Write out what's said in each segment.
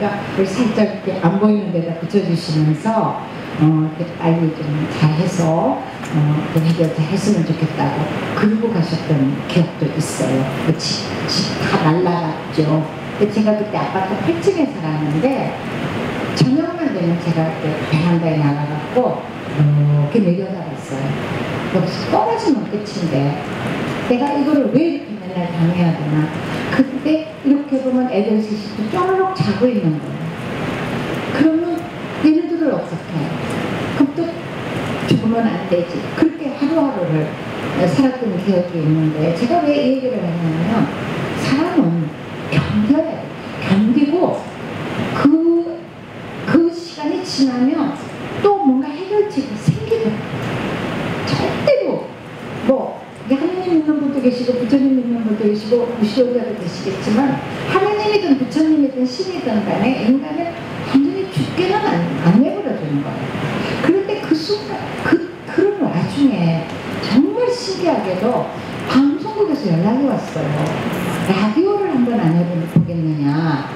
하니까 살짝 이렇게 안 보이는 데다 붙여주시면서 이렇게 빨리 좀 잘해서 해결 잘 했으면 좋겠다고 그러고 가셨던 기억도 있어요. 집 다 날라갔죠. 제가 그때 아파트 8층에 살았는데 저녁만 되면 제가 베란다에 나가갖고 이렇게 내려다봤어요. 여기서 떨어지면 끝인데 내가 이거를 왜 이렇게 맨날 당해야 되나. 그때 이렇게 보면 애들 셋이 또 쪼르륵 자고 있는 거예요. 그러면 얘네들을 어떻게 해? 그럼 또 죽으면 안 되지. 그렇게 하루하루를 살았던 기억이 있는데 제가 왜 이 얘기를 했냐면 사람은 견뎌야 돼. 견디고 그 시간이 지나면 또 뭔가 해결책이 생기거든요. 절대로 뭐 하느님 믿는 분도 계시고 부처님 믿는 분도 계시고 무신론자도 계시겠지만 하느님이든 부처님이든 신이든 간에 인간은 완전히 죽게는 안 내버려두는 거예요. 그런데 그 순간 그런 와중에 정말 신기하게도 방송국에서 연락이 왔어요. 라디오를 한번 안 해보겠느냐.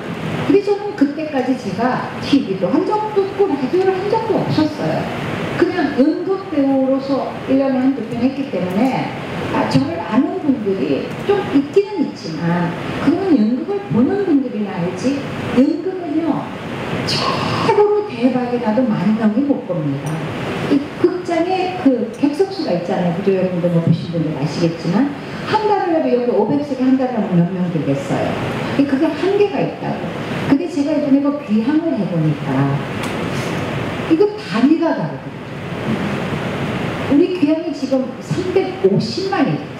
근데 저는 그때까지 제가 TV도 한 적도 없고 라디오를 한 적도 없었어요. 그냥 연극 배우로서 1년에 한두 편 했기 때문에 저를 아는 분들이 좀 있기는 있지만 그건 연극을 보는 분들이나 알지 연극은요 최고로 대박이 나도 10,000명이 못 봅니다. 이 극장에 그 객석수가 있잖아요. 그죠? 여러분들 뭐 보신 분들 아시겠지만 한 달을 해도 여기 500석에 한 달을 하면 몇 명 들겠어요. 그게 한계가 있다고. 근데 제가 이번에 그 귀향을 해보니까 이거 단위가 다르거든요. 우리 귀향이 지금 350만이 됐어요.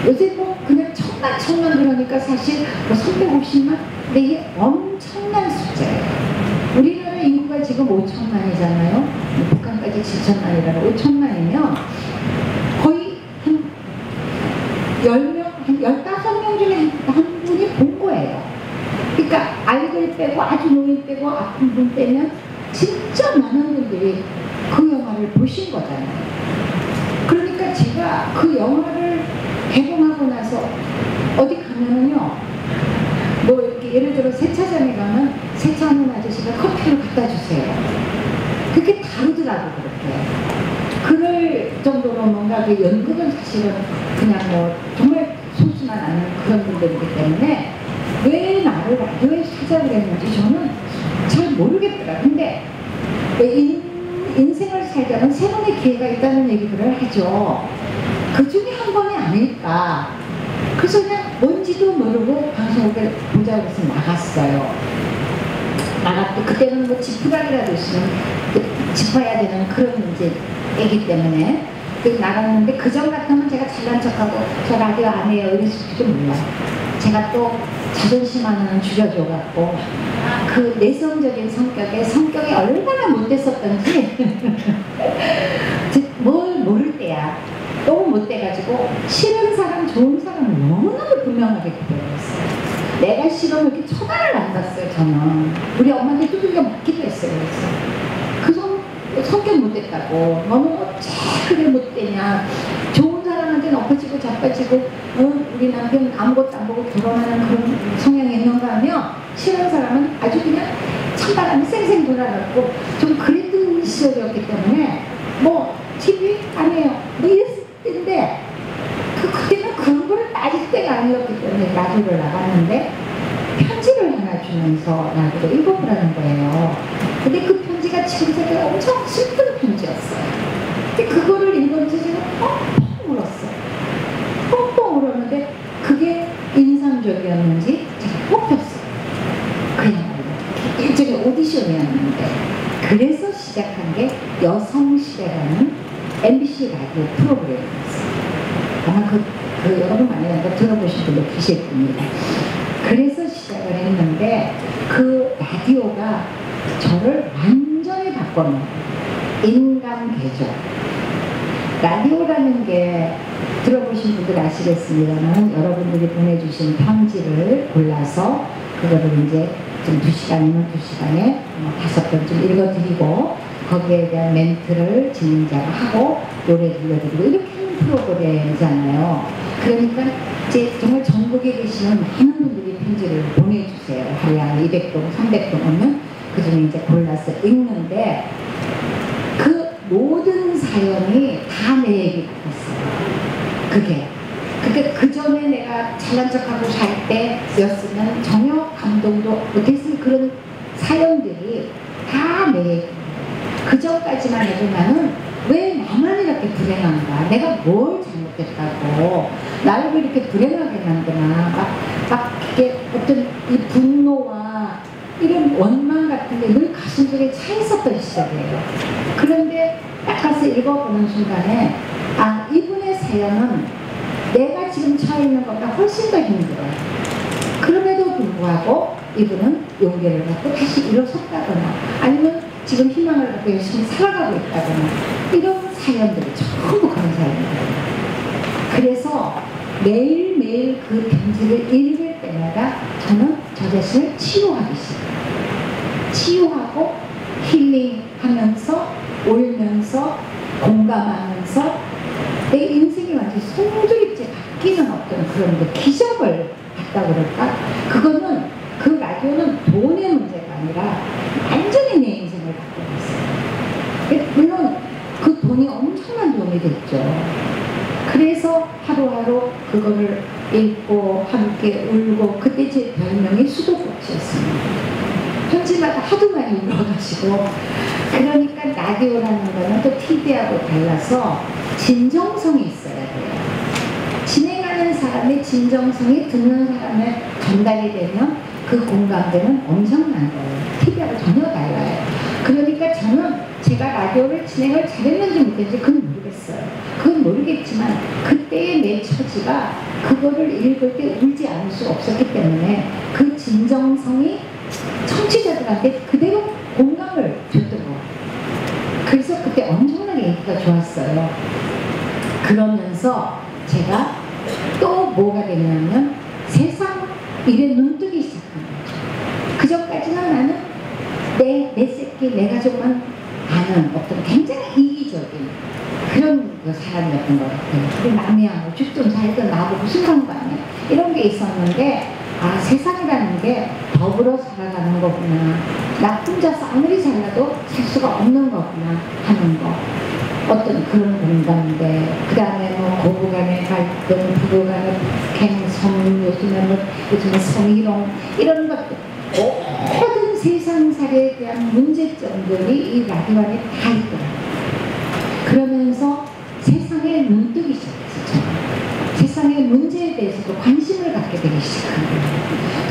요새 뭐 그냥 천만 그러니까 사실 뭐 350만? 근데 이게 엄청난 숫자예요. 우리나라 인구가 지금 5천만이잖아요. 북한까지 7천만이라고 5천만이면 거의 한 10명, 한 15명 중에 한 분이 본 거예요. 그러니까 아이들 빼고 아주 노인 빼고 아픈 분 빼면 진짜 많은 분들이 그 영화를 보신 거잖아요. 그러니까 제가 그 영화를 개봉하고 나서 어디 가면은요, 뭐 이렇게 예를 들어 세차장에 가면 세차하는 아저씨가 커피를 갖다 주세요. 그렇게 다르더라고. 그렇게 그럴 정도로 뭔가 그 연극은 사실은 그냥 뭐 정말 소수만 아는 그런 분들이기 때문에 왜 나를 라디오에 찾아오게 했는지 저는 잘 모르겠더라. 근데 인생을 살자면 세 번의 기회가 있다는 얘기들을 하죠. 그 중에 한 번이 아닐까. 그래서 그냥 뭔지도 모르고 방송국에 보자고 해서 나갔어요. 나갔고 그때는 뭐 지푸라기라도 있으면 짚어야 되는 그런 이제 애기 때문에 나갔는데 그전 같으면 제가 잘난 척하고 저 라디오 안 해요 이랬을지도 몰라요. 제가 또 자존심 하나는 줄여줘갖고 그 내성적인 성격이 얼마나 못됐었던지 뭘 모를 때야 너무 못돼가지고 싫은 사람 좋은 사람을 너무너무 분명하게 구별했어요. 내가 싫으면 이렇게 쳐다를 안 봤어요. 저는 우리 엄마한테 두들겨 맞기도 했어요. 그래서 그 성격 못됐다고 너는 어째 그래 못되냐 좋은 사람한테는 엎어지고 자빠지고 우리 남편 아무것도 안 보고 결혼하는 그런 성향이 있는가 하면 싫은 사람은 아주 그냥 찬바람이 쌩쌩 돌아갔고 좀 그랬던 시절이었기 때문에 뭐 TV 안 해요 이랬을 텐데 그때는 그런 거를 따질 때가 아니었기 때문에 라디오를 나갔는데 편지를 하나 주면서 라디오를 읽어보라는 거예요. 근데 그 편지가 지금 되게 엄청 슬픈 편지였어요. 근데 그거를 읽으면서 제가 펑펑 울었어요. 펑펑 울었는데 그게 인상적이었는지 제가 뽑혔어요. 그야말로 일종의 오디션이었는데 그래서 시작한 게 여성시대라는 MBC 라디오 프로그램이었어요. 아마 그 여러분 많이 들어보신 분도 계실 겁니다. 그래서 시작을 했는데 그 라디오가 저를 완전히 바꿔놓은 인간 개조. 라디오라는 게 들어보신 분들 아시겠습니다만 여러분들이 보내주신 편지를 골라서 그거를 이제 좀 2시간이면 2시간에 5번쯤 읽어드리고 거기에 대한 멘트를 진행자가 하고 노래 들려드리고 이렇게 하는 프로그램이잖아요. 그러니까 이제 정말 전국에 계시는 많은 분들이 편지를 보내주세요. 하루에 한 200통, 300통 오면 그 중에 이제 골라서 읽는데 그 모든 사연이 다 내 얘기 같았어요. 그게 그 전에 내가 잘난 척하고 살 때였으면 전혀 감동도 못했을 그런 사연들이 다 내 얘기. 그 전까지만 해도 나는 왜 나만 이렇게 불행한가? 내가 뭘 잘못했다고? 나를 왜 이렇게 불행하게 만드나? 막 이게 어떤 이 분노와 이런 원망 같은 게 늘 가슴 속에 차 있었던 시절이에요. 그런데 딱 가서 읽어보는 순간에 아, 이분의 사연은 내가 지금 처해 있는 것보다 훨씬 더 힘들어요. 그럼에도 불구하고 이분은 용기를 갖고 다시 일어섰다거나 아니면 지금 희망을 갖고 열심히 살아가고 있다거나 이런 사연들이 전부 그런 사연이에요. 그래서 매일매일 그 편지를 읽을 때마다 저는 저 자신을 치유하기 시작해요. 치유하고 힐링하면서 울면서 공감하면서 내 인생이 완전히 송두리째 바뀌는 어떤 그런 그 기적을 봤다고 그럴까? 그거는 그 라디오는 돈의 문제가 아니라 완전히 내 인생을 바꿔놨어요. 물론 그 돈이 엄청난 돈이 됐죠. 그래서 하루하루 그거를 읽고 함께 울고 그때 제 별명이 수도꼭지였습니다. 편지마다 하도 많이 울어가지고 그러니까 라디오라는 거는 또 TV하고 달라서 진정성이 있어야 돼요. 진행하는 사람의 진정성이 듣는 사람에 전달이 되면 그 공감대는 엄청난 거예요. TV하고 전혀 달라요. 그러니까 저는 제가 라디오를 진행을 잘했는지 못했는지 그건 모르겠어요. 그건 모르겠지만 그때의 내 처지가 그거를 읽을 때 울지 않을 수 없었기 때문에 그 진정성이 청취자들한테 그대로 공감을 줬더라고요. 그래서 그때 엄청나게 인기가 좋았어요. 그러면서 제가 또 뭐가 되냐면 세상 일에 눈뜨기 시작한 거죠. 그전까지는 나는 내 새끼, 내 가족만 아는 어떤 굉장히 이기적인 그런 사람이었던 것 같아요. 남이야 뭐 죽든 살든 나하고 무슨 상관이야 이런 게 있었는데 아, 세상이라는 게 더불어 살아가는 거구나. 나 혼자서 아무리 잘나도 살 수가 없는 거구나 하는 거. 어떤 그런 공감대. 그 다음에 뭐 고부간의 갈등, 부부간의 북행, 요즘에 성희롱 이런 것들. 모든 세상살에 대한 문제점들이 이 라디오 안에 다 있더라고요. 그러면서 세상에 눈뜨기 시작했어요. 세상의 문제에 대해서도 관심을 갖게 되기 시작한 거예요.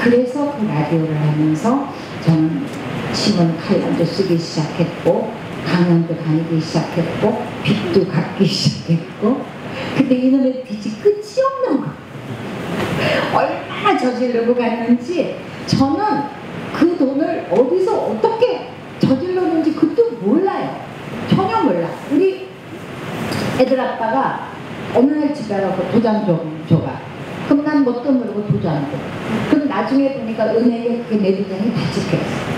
그래서 그 라디오를 하면서 저는 신문 칼럼도 쓰기 시작했고 강연도 다니기 시작했고 빚도 갚기 시작했고 근데 이놈의 빚이 끝이 없는 거예요. 얼마나 저지르고 갔는지 저는 그 돈을 어디서 어떻게 저질렀는지 그것도 몰라요. 전혀 몰라. 우리 애들 아빠가 어느 날 집에 가서 도장 좀 줘봐. 그럼 난 뭣도 모르고 도장 줘. 그럼 나중에 보니까 은행에 그게 내 도장이 다 찍혀있어.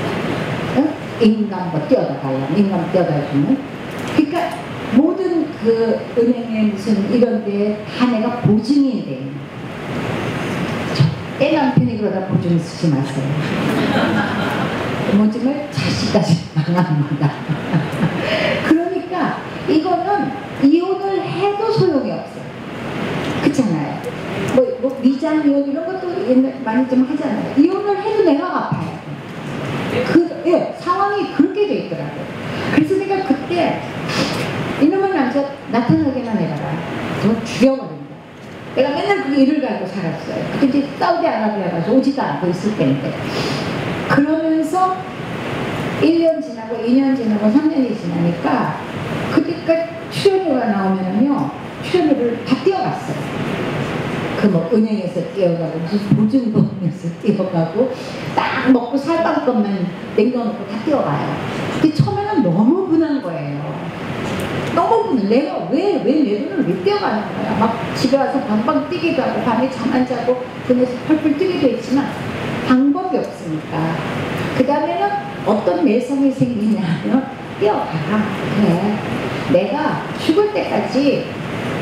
응? 인감 뭐 떼어다 달라면 인감 떼어다 주면. 그러니까 모든 그 은행에 무슨 이런 데에 다 내가 보증이 돼. 애 남편이 그러다 보증 쓰지 마세요. 보증을 자식까지 망합니다. 그러니까 이거는 이혼을 해도 소용이 없어요. 그렇잖아요. 뭐 미장 이혼 이런 것도 옛날 많이 좀 하잖아요. 이혼을 해도 내가 갚아요. 예, 상황이 그렇게 돼 있더라고요. 그래서 내가 그때 이놈의 남자 나타나게만 해봐라. 정말 죽여버린다. 내가 맨날 그 일을 갈고 살았어요. 그때 이제 사우디아라비아 가서 오지도 않고 있을 때인데. 그러면서 1년 지나고 2년 지나고 3년이 지나니까 그때까지 출연료가 나오면요 출연료를 다 떼어갔어요. 그 뭐 은행에서 떼어가고 무슨 보증보험에서 떼어가고 딱 먹고 살던 것만 남겨놓고 다 떼어가요. 근데 처음에는 너무 분한 거예요. 너무 분해. 내가 왜 내 돈을 왜 떼어가는 거야. 막 집에 와서 방방 뛰기도 하고 밤에 잠 안 자고 그네서 펄펄 뛰기도 했지만 방법이 없으니까. 그 다음에는 어떤 내성이 생기냐면 떼어가라. 그래. 내가 죽을 때까지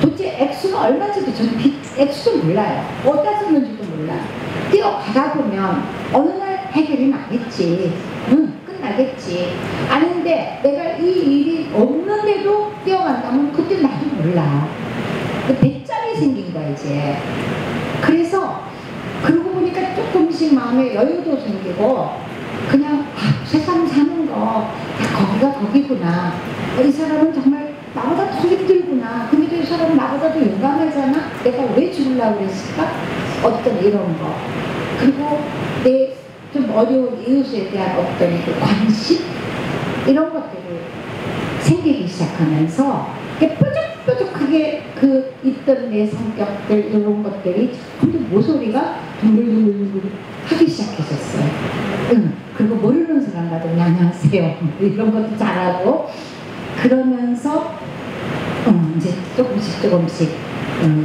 도대체 액수가 얼마인지도 저는 액수도 몰라요. 어디다 썼는지도 몰라. 뛰어가다 보면 어느 날 해결이 나겠지. 응, 끝나겠지. 아닌데 내가 이 일이 없는데도 뛰어간다면 그때 나도 몰라. 배짱이 생긴 거야 이제. 그래서 그러고 보니까 조금씩 마음에 여유도 생기고 그냥 세상 사는 거 거기가 거기구나. 이 사람은 정말 나보다 더 힘들구나. 근데도 이 사람은 나보다 더 용감하잖아. 내가 왜 죽으려고 그랬을까? 어떤 이런 거. 그리고 내 좀 어려운 이웃에 대한 어떤 그 관심? 이런 것들이 생기기 시작하면서 뾰족뾰족하게 그 있던 내 성격들 이런 것들이 근데 모서리가 둥글둥글둥글 하기 시작했었어요. 그리고 모르는 사람 가도 안녕하세요 이런 것도 잘하고 그러면서 이제 조금씩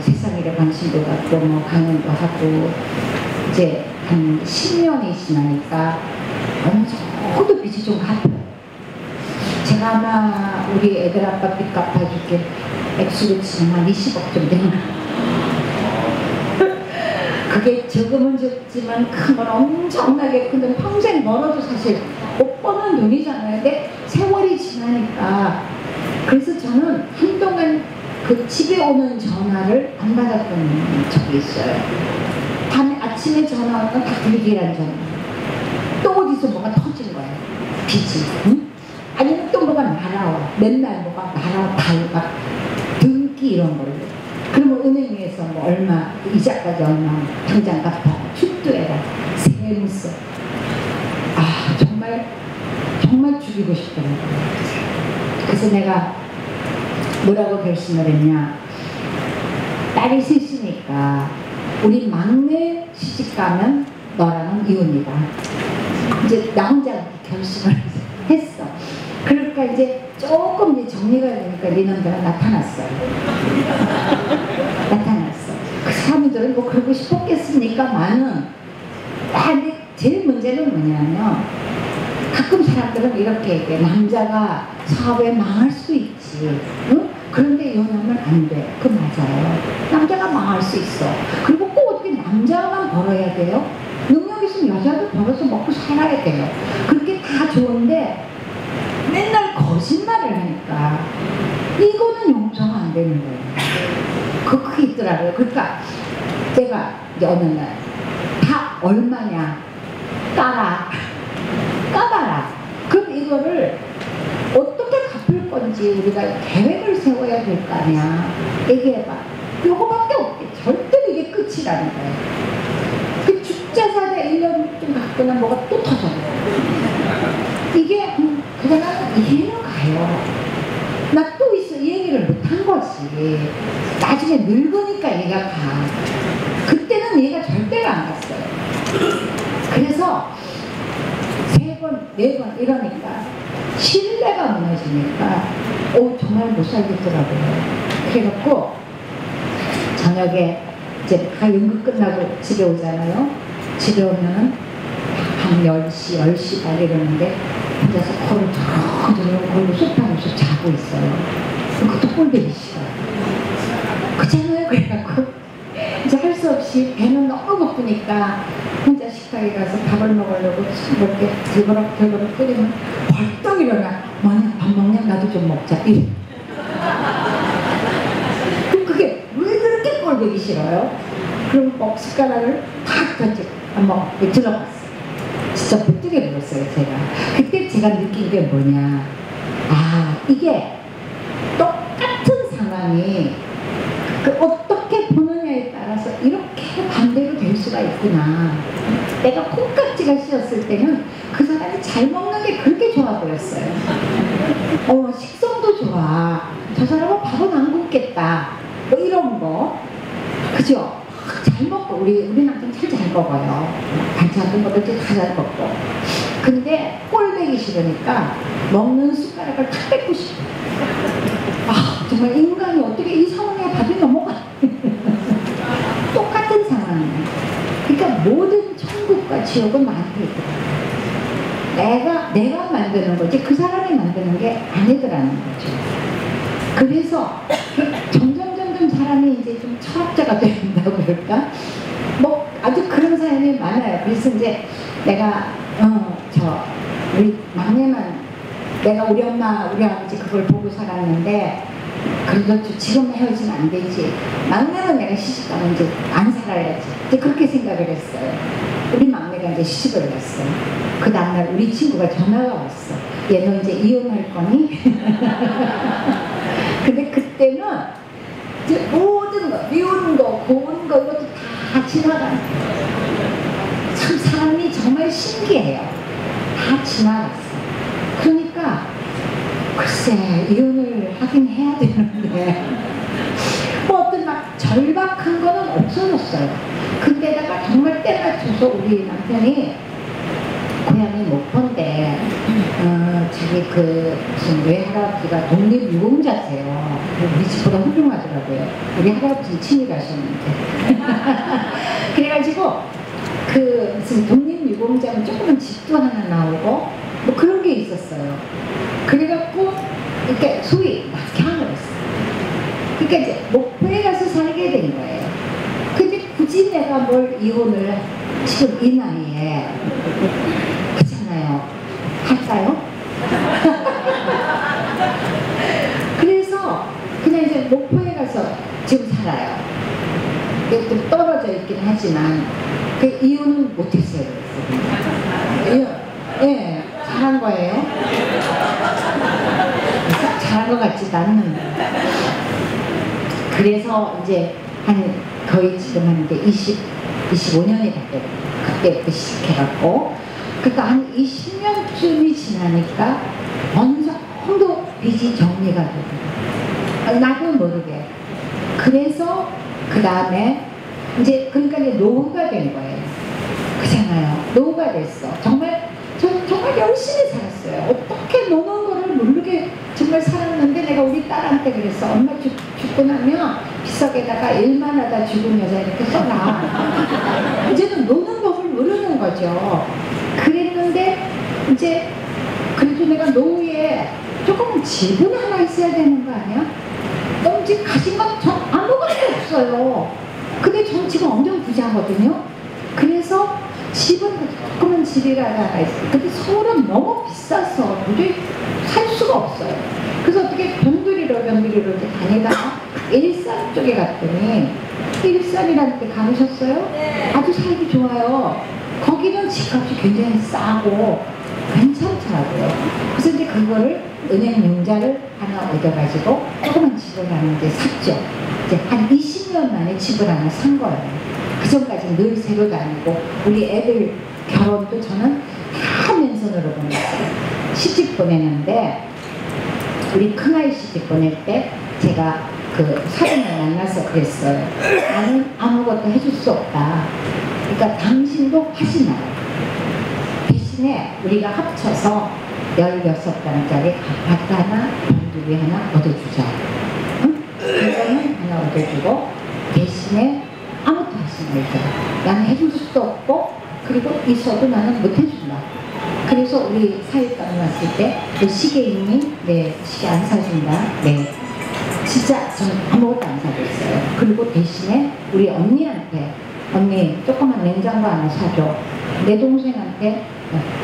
세상에 관심도 갖고 뭐 강연도 하고 이제 한 10년이 지나니까 어느 정도 빚이 좀 갚아요. 제가 아마 우리 애들 아빠 빚 갚아줄게 액수로 치면 한 20억 좀 되나. 그게 적으면 적지만 큰 건 엄청나게 큰데 평생 벌어도 사실 못 버는 돈이잖아요. 근데 세월이 지나니까 그래서 저는 한동안 그 집에 오는 전화를 안 받았던 적이 있어요. 아침에 전화 오면 다 불길한 전화. 또 어디서 뭐가 터진 거예요. 빚이. 응? 아니면 또 뭐가 날아와. 맨날 뭐가 날아와. 막 등기 이런 걸로. 그러면 은행에서 뭐 얼마, 이자까지 얼마, 당장 갚아. 축도해라. 세무서. 아, 정말 죽이고 싶더라고요. 그래서 내가 뭐라고 결심을 했냐. 딸이 셋이니까 우리 막내 시집가면 너랑은 이혼이다. 이제 나 혼자 결심을 했어. 그러니까 이제 조금 이제 정리가 되니까 네 남자가 나타났어요. 나타났어. 그 사람들은 뭐 그러고 싶었겠습니까만은 근데 제일 문제는 뭐냐면 가끔 사람들은 이렇게 얘기해. 남자가 사업에 망할 수 있지. 응? 그런데 이혼하면 안 돼. 그거 맞아요. 남자가 망할 수 있어. 그리고 꼭 어떻게 남자만 벌어야 돼요? 능력 있으면 여자도 벌어서 먹고 살아야 돼요. 그렇게 다 좋은데 맨날 거짓말을 하니까 이거는 용서가 안 되는 거예요. 그게 있더라고요. 그러니까 제가 이제 어느 날 다 얼마냐 까봐라. 그럼 이거를 어떻게 갚을 건지 우리가 계획을 세워야 될 거 아니야. 얘기해봐. 요거밖에 없게. 절대로 이게 끝이라는 거예요. 그 죽자 사자 1년쯤 갔거나 뭐가 또 터져요. 이게 그냥 이해는 가요. 나 또 있어. 이 얘기를 못한 거지. 나중에 늙으니까 얘가 가. 그때는 얘가 절대로 안 갔어요. 그래서 3번, 4번 이러니까 신뢰가 무너지니까 정말 못 살겠더라고요. 그래갖고 저녁에 이제 다 연극 끝나고 집에 오잖아요. 집에 오면 한 10시, 10시 반 이러는데 혼자서 코를 턱 걸로 소파에서 자고 있어요. 그것도 꼴보기 싫어요. 그잖아요. 그래갖고 이제 할 수 없이 배는 너무 고프니까 혼자 식당에 가서 밥을 먹으려고 이렇게 들거럭 끓이면 벌떡 일어나. 뭐냐 밥 먹냐? 나도 좀 먹자. 이래. 그게 왜 그렇게 꼴보기 싫어요? 그럼 꼭 숟가락을 탁 던져 한번 들어갔어. 진짜 못되게 불었어요 제가. 그때 제가 느낀 게 뭐냐. 이게 똑같은 상황이 어떻게 보느냐에 따라서 이렇게 반대로 될 수가 있구나. 내가 콩깍지가 씌었을 때는 그 사람이 잘 먹는 게 그렇게 좋아 보였어요. 식성도 좋아. 저 사람은 밥은 안 굶겠다. 뭐 이런 거. 그죠? 잘 먹고 우리 남자는 잘 먹어요. 반찬도 뭐든지 다 잘 먹고. 근데 꼴보기 싫으니까 먹는 숟가락을 탁 뺏고 싶어. 정말 인간이 어떻게 이 상황에 밥이 넘어가. 똑같은 상황이에요. 그러니까 모든 천국과 지옥은 나한테 있더라고요. 내가 만드는 거지 그 사람이 만드는 게 아니더라는 거죠. 그래서 점점 사람이 이제 좀 철학자가 된다고 그럴까? 뭐 아주 그런 사연이 많아요. 그래서 이제 내가 우리 막내만 내가 우리 엄마 우리 아버지 그걸 보고 살았는데 그래도 지금 헤어지면 안 되지. 막내는 내가 시집 가면 이제 안 살아야지. 이제 그렇게 생각을 했어요. 우리 막내가 이제 시집을 갔어. 그 다음날 우리 친구가 전화가 왔어. 얘 너 이제 이혼할 거니? 근데 그때는 이제 모든 거, 미운 거, 고운 거 이것도 다 지나간. 참 사람이 정말 신기해요. 다 지나갔어. 그러니까 글쎄 이혼을 하긴 해야 되는데 뭐 어떤 막 절박한 거는 없어졌어요. 근데다가 정말 때 맞춰서 우리 남편이 고향이 목포인데 자기 그 무슨 외할아버지가 독립유공자세요. 우리 집보다 훌륭하더라고요. 우리 할아버지 친히 가셨는데 그래가지고 그 무슨 독립유공자는 조그만 집도 하나 나오고 뭐 그런 게 있었어요. 그래갖고 이렇게 소위 낙향을 했어요. 그러니까 이제 목포에 가서 살게 된 거예요. 근데 굳이 내가 뭘 이혼을 지금 이 나이에 그렇잖아요. 할까요? 그래서 그냥 이제 목포에 가서 지금 살아요. 좀 떨어져 있긴 하지만 그 이혼은 못했어요. 예, 잘한 거예요. 잘한 것 같지도 않는데. 그래서 이제 한 거의 지금 한 이제 25년이 됐대요. 그때부터 시작해갖고 그러니까 한 20년쯤이 지나니까 어느 정도 빚이 정리가 되고 나도 모르게. 그래서 그 다음에 이제 그러니까 이제 노후가 된 거예요. 그잖아요. 노후가 됐어. 정말 열심히 살았어요. 어떻게 노는 거를 모르게 정말 살았는데 내가 우리 딸한테 그랬어. 엄마 죽고 나면 비석에다가 일만 하다 죽은 여자 이렇게 써놔. 이제는 노는 법을 모르는 거죠. 그랬는데 이제 그래도 내가 노후에 조금 집은 하나 있어야 되는 거 아니야? 너무 지금 가진 건 전 아무것도 없어요. 근데 전 지금 엄청 부자거든요. 그래서 집은 조그만 집이 하나가 있어요. 근데 서울은 너무 비싸서 도저히 살 수가 없어요. 그래서 어떻게 변두리로 이렇게 다니다가 일산 쪽에 갔더니 일산이라는 데 가보셨어요? 네. 아주 살기 좋아요. 거기는 집값이 굉장히 싸고 괜찮더라고요. 그래서 이제 그거를 은행 융자를 하나 얻어가지고 조그만 집을 하나 이제 샀죠. 이제 한 20년 만에 집을 하나 산 거예요. 그 전까지 늘 새로 다니고 우리 애들 결혼도 저는 다 맨손으로 보냈어요. 시집 보내는데 우리 큰아이 시집 보낼 때 제가 그 사람을 만나서 그랬어요. 나는 아무것도 해줄 수 없다. 그러니까 당신도 하지 마라. 대신에 우리가 합쳐서 16단짜리 아파트 하나, 봉두리 하나 얻어주자. 응? 그거는 하나 얻어주고 대신에 아무것도 하지 말자. 나는 해줄 수도 없고 그리고 있어도 나는 못 해준다. 그래서 우리 사회감이 왔을 때 그 시계 있니? 네, 시계 안 사준다. 네, 진짜 저는 아무것도 안 사줬어요. 그리고 대신에 우리 언니한테 언니 조그만 냉장고 하나 사줘. 내 동생한테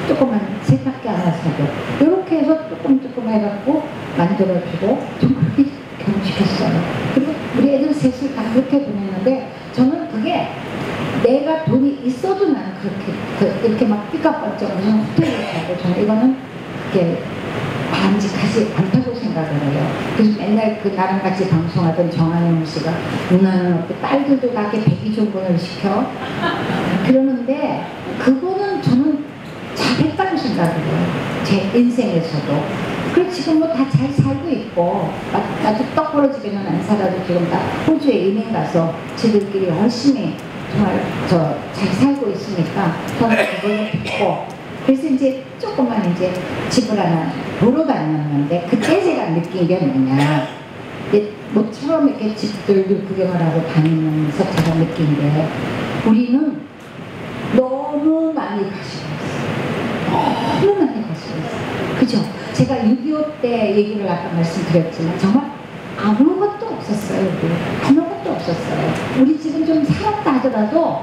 조그만 세탁기 하나 사줘. 이렇게 해서 조금 해갖고 만들어주고 좀 그렇게 결혼시켰어요. 그리고 우리 애들 셋을 다 그렇게 보냈는데 저는 그게 내가 돈이 있어도 나는 그렇게 이렇게 막 삐까뻔쩍 무슨 호텔에 가고 저는 이거는 그게 바람직하지 않다고 생각을 해요. 그래서 맨날 그 나랑 같이 방송하던 정한영 씨가 누나는 어때 딸들도 다 이렇게 백의종군을 시켜 그러는데 그거는 저는 잘했다고 생각을 해요. 제 인생에서도. 그리고 지금 뭐 다 잘 살고 있고 아주 떡 벌어지게는 안 살아도 지금 다 호주에 이민 가서 지들끼리 열심히 정말 잘 살고 있으니까 저는 그걸 듣고 그래서 이제 조금만 이제 집을 하나 보러 다녔는데 그때 제가 느낀 게 뭐냐 모처럼 이렇게 집들도 구경을 하고 다니면서 제가 느낀 게 우리는 너무 많이 가시고 있어요. 너무 많이 가시고 있어요. 그죠? 제가 6.25 때 얘기를 아까 말씀드렸지만 정말 아무것도 없었어요. 우리. 아무것도 없었어요. 우리 집은 좀 살았다 하더라도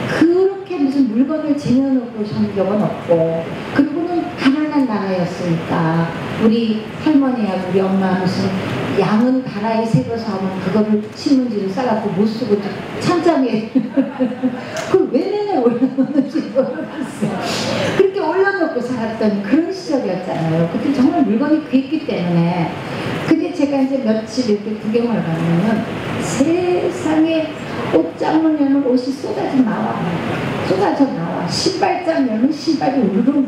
그렇게 무슨 물건을 쟁여놓고 산 적은 없고, 그리고는 가난한 나라였으니까 우리 할머니하고 우리 엄마 무슨 양은 가라이 새겨서 하면 그거를 신문지를 싸갖고 못 쓰고 찬장에 그걸 왜 맨날 올려놓는지 모르겠어요. 그렇게 올려놓고 살았던 그런 시절이었잖아요. 그때 정말 물건이 귀했기 때문에. 근데 제가 이제 며칠 이렇게 구경을 가면은 세상에 옷장을 열면 옷이 쏟아져 나와. 신발장 열면 신발이 우르르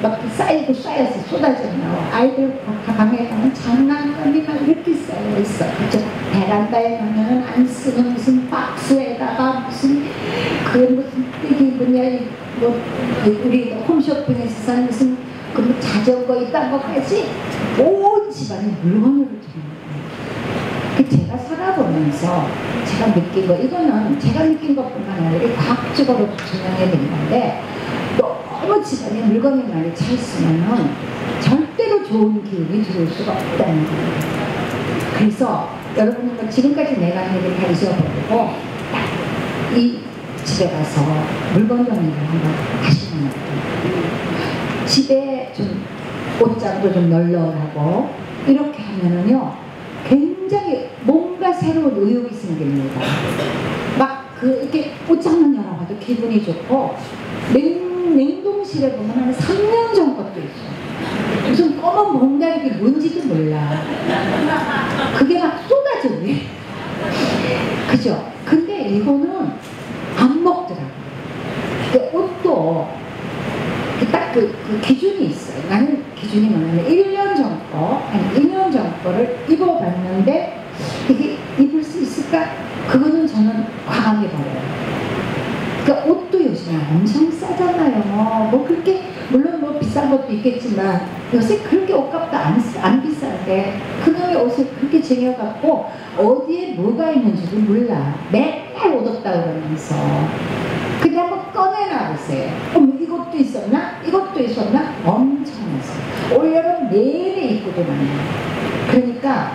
막 쌓이고 쌓여서 쏟아져 나와. 아이들 가방에 가면 장난감이 막 이렇게 쌓여 있어. 그죠? 베란다에 가면 안 쓰는 무슨 박스에다가 무슨 이게 뭐냐, 뭐 우리 홈쇼핑에서 산 무슨 그 자전거 이딴 것까지 온 집안에 물건으로 들어있는 거예요. 제가 살아보면서 제가 느낀 거, 이거는 제가 느낀 것뿐만 아니라 과학적으로 증명이 된 건데, 너무 집안에 물건이 많이 차 있으면은 절대로 좋은 기운이 들어올 수가 없다는 거예요. 그래서 여러분은 뭐 지금까지 내가 한 얘기를 다 잊어버리고 딱 이 집에 가서 물건 정리를 한번 하시는 거예요. 집에 좀 옷장도 좀 널널하고 이렇게 하면은요, 굉장히 뭔가 새로운 의욕이 생깁니다. 막 이렇게 옷장만 열어봐도 기분이 좋고, 냉동실에 보면 한 3년 전 것도 있어. 무슨 검은 봉다리가 뭔지도 몰라. 그게 막 쏟아져. 그죠? 근데 이거는 안 먹더라고. 옷도 딱 그 기준이 있어요. 나는 기준이 뭐냐면 1년 전 거, 한 2년 전 거를 입어봤는데 이게 입을 수 있을까? 그거는 저는 과감해버려요. 그러니까 옷도 요즘에 엄청 싸잖아요. 뭐 그렇게, 물론 뭐 비싼 것도 있겠지만 요새 그렇게 옷값도 안 비싼데 그놈의 옷을 그렇게 쟁여갖고 어디에 뭐가 있는지도 몰라. 맨날 옷 없다고 그러면서. 근데 한번 꺼내놔 보세요. 이것도 있었나? 이것도 있었나? 엄청 많았어요. 올여름 내내 입고도 많아요. 그러니까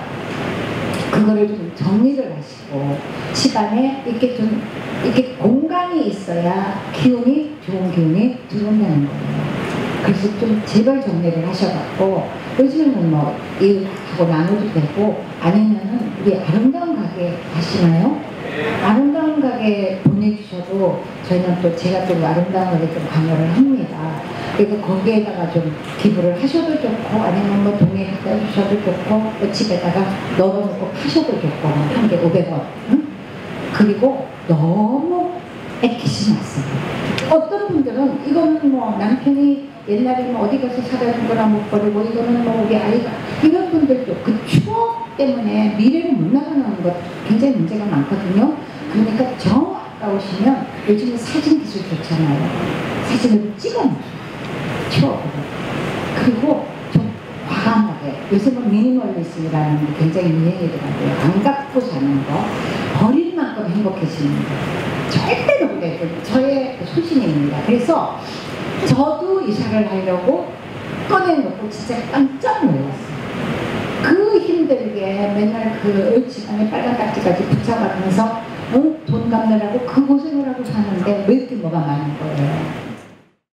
그거를 좀 정리를 하시고 집안에 이렇게 좀 이렇게 공간이 있어야 좋은 기운이 들어온다는 거예요. 그래서 좀 제발 정리를 하셔갖고, 요즘에는 뭐 이웃하고 나눠도 되고, 아니면은 우리 아름다운 가게 하시나요? 아름다운 가게 보내주셔도 저희는 또 제가 좀 아름다운 가게 좀 강요를 합니다. 그러니까 거기에다가 좀 기부를 하셔도 좋고, 아니면 뭐 동네 갖다 주셔도 좋고, 뭐 집에다가 넣어놓고 파셔도 좋고, 한 개 500원. 응? 그리고 너무 애기지 마세요. 어떤 분들은 이거는 뭐 남편이 옛날에 뭐 어디 가서 사다 준 거나 못 버리고, 이거는 뭐 우리 아이가, 이런 분들도 그 추억 때문에 미래를 못 나가는 것 굉장히 문제가 많거든요. 그러니까 정 아까우시면 요즘에 사진 기술 좋잖아요. 사진을 찍어놔요. 추억으로. 그리고 좀 과감하게, 요새 뭐 미니멀리즘이라는 게 굉장히 유행이더라고요. 안 갖고 사는 거, 버릴 만큼 행복해지는 거. 절대로 그래요. 저의 소신입니다. 그래서 저도 이사를 하려고 꺼내놓고 진짜 깜짝 놀랐어요. 그 힘들게 맨날 그 집안에 빨간 딱지까지 붙여가면서 돈 갚느라고 그 고생을 하고 사는데 왜 이렇게 뭐가 많은 거예요.